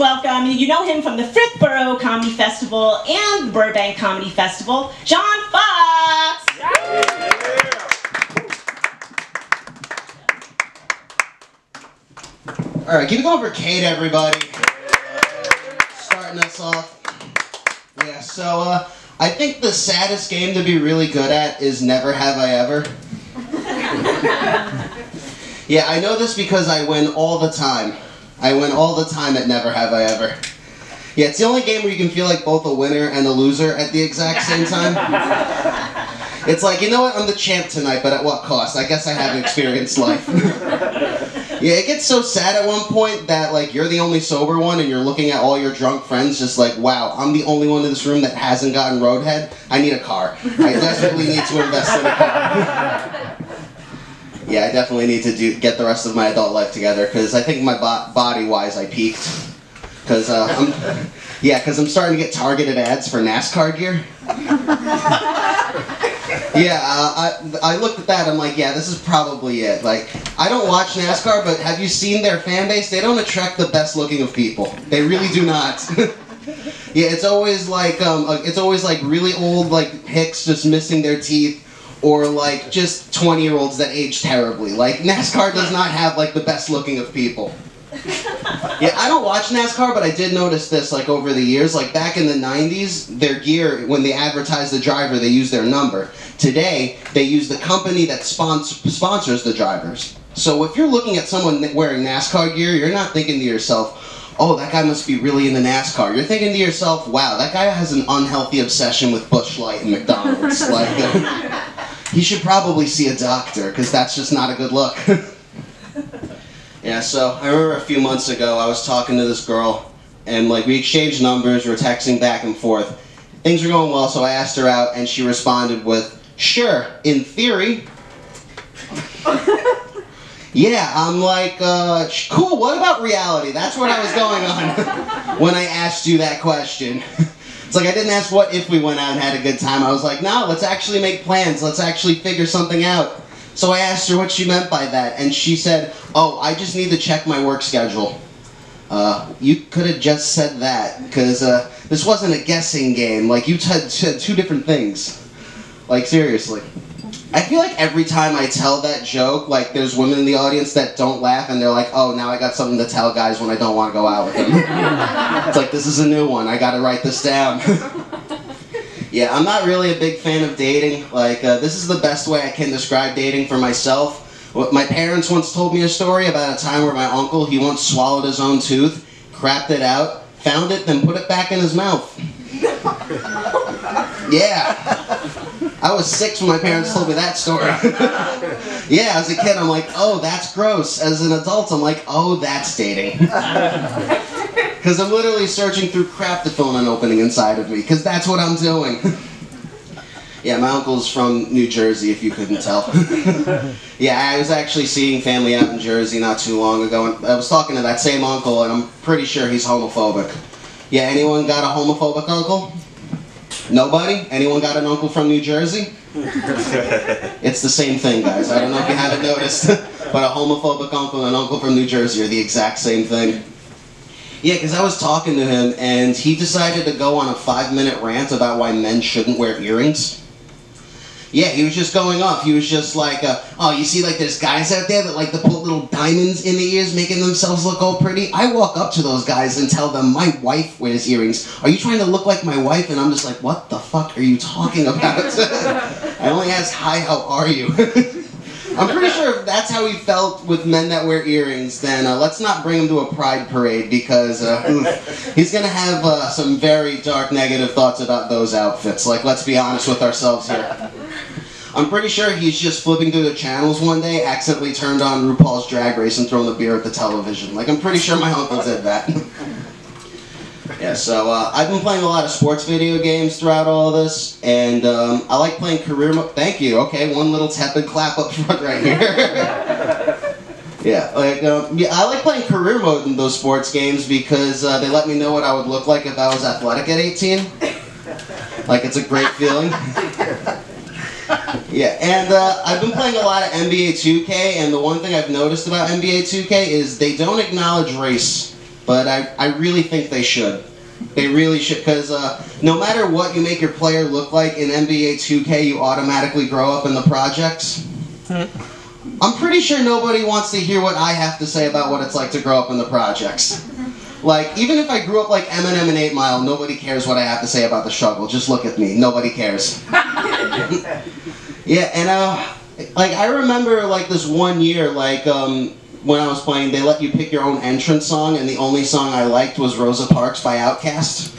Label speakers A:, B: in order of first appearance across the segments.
A: welcome, you know him from the Frithborough Comedy Festival and the Burbank Comedy Festival, John Fox!
B: All right, keep it going for Kate, everybody. Starting us off. Yeah, so I think the saddest game to be really good at is Never Have I Ever. Yeah, I know this because I win all the time. I win all the time at Never Have I Ever. Yeah, it's the only game where you can feel like both a winner and a loser at the exact same time. It's like, you know what, I'm the champ tonight, but at what cost? I guess I haven't experienced life. Yeah, it gets so sad at one point that like you're the only sober one and you're looking at all your drunk friends just like, wow, I'm the only one in this room that hasn't gotten roadhead. I need a car. I desperately need to invest in a car. Yeah, I definitely need to get the rest of my adult life together because I think my body-wise I peaked. Because I'm starting to get targeted ads for NASCAR gear. Yeah, I looked at that, I'm like, yeah, this is probably it. Like, I don't watch NASCAR, but have you seen their fan base? They don't attract the best looking of people. They really do not. Yeah, it's always like really old, like, hicks just missing their teeth, or like just 20-year-olds that age terribly. Like, NASCAR does not have like the best looking of people. Yeah, I don't watch NASCAR, but I did notice this like over the years. Like back in the 90s, their gear, when they advertise the driver, they use their number. Today, they use the company that sponsors the drivers. So if you're looking at someone wearing NASCAR gear, you're not thinking to yourself, oh, that guy must be really into NASCAR. You're thinking to yourself, wow, that guy has an unhealthy obsession with Busch Light and McDonald's. Like, he should probably see a doctor, because that's just not a good look. Yeah, so I remember a few months ago, I was talking to this girl, and like we exchanged numbers, we were texting back and forth. Things were going well, so I asked her out, and she responded with, sure, in theory. Yeah, I'm like, cool, what about reality? That's what I was going on when I asked you that question. It's like I didn't ask what if we went out and had a good time. I was like, no, let's actually make plans. Let's actually figure something out. So I asked her what she meant by that, and she said, oh, I just need to check my work schedule. You could have just said that, because this wasn't a guessing game. Like, you said two different things. Like, seriously. I feel like every time I tell that joke, like, there's women in the audience that don't laugh, and they're like, oh, now I got something to tell guys when I don't want to go out with them. It's like, this is a new one. I gotta write this down. Yeah, I'm not really a big fan of dating. Like, this is the best way I can describe dating for myself. My parents once told me a story about a time where my uncle, he once swallowed his own tooth, crapped it out, found it, then put it back in his mouth. Yeah. I was 6 when my parents told me that story. Yeah, as a kid, I'm like, oh, that's gross. As an adult, I'm like, oh, that's dating. Because I'm literally searching through crap to fill an opening inside of me, because that's what I'm doing. Yeah, my uncle's from New Jersey, if you couldn't tell. Yeah, I was actually seeing family out in Jersey not too long ago, and I was talking to that same uncle, and I'm pretty sure he's homophobic. Yeah, anyone got a homophobic uncle? Nobody? Anyone got an uncle from New Jersey? It's the same thing, guys. I don't know if you haven't noticed, but a homophobic uncle and an uncle from New Jersey are the exact same thing. Yeah, because I was talking to him, and he decided to go on a 5-minute rant about why men shouldn't wear earrings. Yeah, he was just going off. He was just like, oh, you see, like, there's guys out there that like to put little diamonds in the ears, making themselves look all pretty. I walk up to those guys and tell them, my wife wears earrings. Are you trying to look like my wife? And I'm just like, what the fuck are you talking about? I only asked, hi, how are you? I'm pretty sure if that's how he felt with men that wear earrings, then let's not bring him to a pride parade, because he's going to have some very dark negative thoughts about those outfits. Like, let's be honest with ourselves here. I'm pretty sure he's just flipping through the channels one day, accidentally turned on RuPaul's Drag Race and thrown the beer at the television. Like, I'm pretty sure my uncle did that. Yeah, so I've been playing a lot of sports video games throughout all of this, and I like playing career mode. Thank you. Okay, one little tepid clap up front right here. Yeah, I like playing career mode in those sports games because they let me know what I would look like if I was athletic at 18. Like, it's a great feeling. Yeah, and I've been playing a lot of NBA 2K, and the one thing I've noticed about NBA 2K is they don't acknowledge race. but I really think they should. They really should, because no matter what you make your player look like in NBA 2K, you automatically grow up in the projects. I'm pretty sure nobody wants to hear what I have to say about what it's like to grow up in the projects. Like, even if I grew up like Eminem in 8 Mile, nobody cares what I have to say about the struggle. Just look at me. Nobody cares. Yeah, and like, I remember like this one year, like, when I was playing, they let you pick your own entrance song, and the only song I liked was Rosa Parks by Outkast.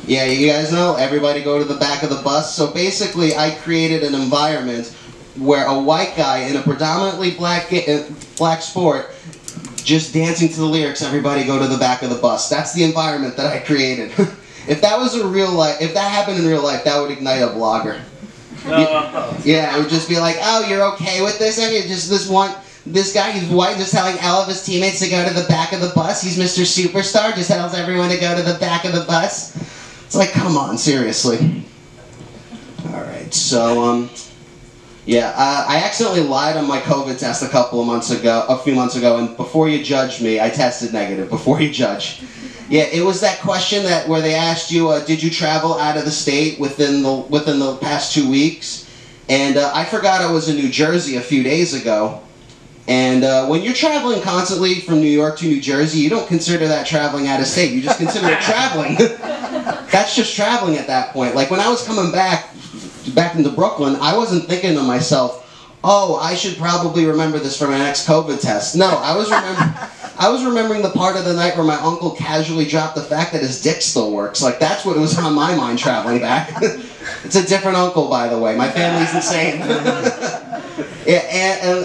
B: Yeah, you guys know? Everybody go to the back of the bus. So basically, I created an environment where a white guy in a predominantly black sport just dancing to the lyrics, everybody go to the back of the bus. That's the environment that I created. If that was if that happened in real life, that would ignite a blogger. Yeah, it would just be like, oh, you're okay with this? I mean, just this guy, he's white, just telling all of his teammates to go to the back of the bus. He's Mr. Superstar, just tells everyone to go to the back of the bus. It's like, come on, seriously. Alright, so, yeah, I accidentally lied on my COVID test a few months ago, and before you judge me, I tested negative, before you judge. Yeah, it was that question where they asked you, did you travel out of the state within the past 2 weeks? And I forgot I was in New Jersey a few days ago. And when you're traveling constantly from New York to New Jersey, you don't consider that traveling out of state. You just consider it traveling. That's just traveling at that point. Like when I was coming back into Brooklyn, I wasn't thinking to myself, oh, I should probably remember this for my next COVID test. No, I was remembering the part of the night where my uncle casually dropped the fact that his dick still works. Like that's what was on my mind traveling back. It's a different uncle, by the way. My family's insane. Yeah,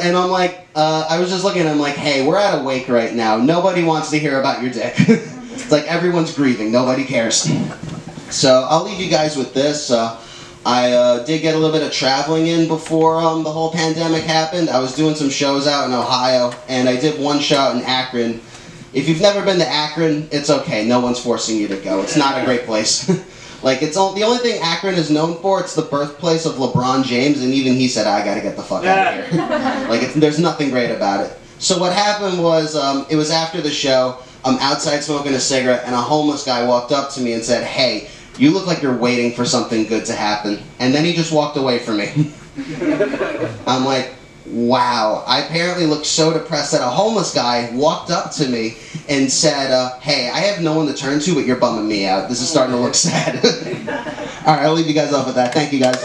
B: and I'm like, I was just looking at him like, hey, we're at a wake right now. Nobody wants to hear about your dick. It's like everyone's grieving. Nobody cares. So I'll leave you guys with this. I did get a little bit of traveling in before the whole pandemic happened. I was doing some shows out in Ohio, and I did one show out in Akron. If you've never been to Akron, it's okay. No one's forcing you to go. It's not a great place. Like, the only thing Akron is known for, it's the birthplace of LeBron James, and even he said, I gotta get the fuck out of here. Like, there's nothing great about it. So what happened was, it was after the show, I'm outside smoking a cigarette, and a homeless guy walked up to me and said, hey, you look like you're waiting for something good to happen. And then he just walked away from me. I'm like, wow. I apparently looked so depressed that a homeless guy walked up to me and said, hey, I have no one to turn to, but you're bumming me out. This is starting to look sad. All right, I'll leave you guys off with that. Thank you, guys.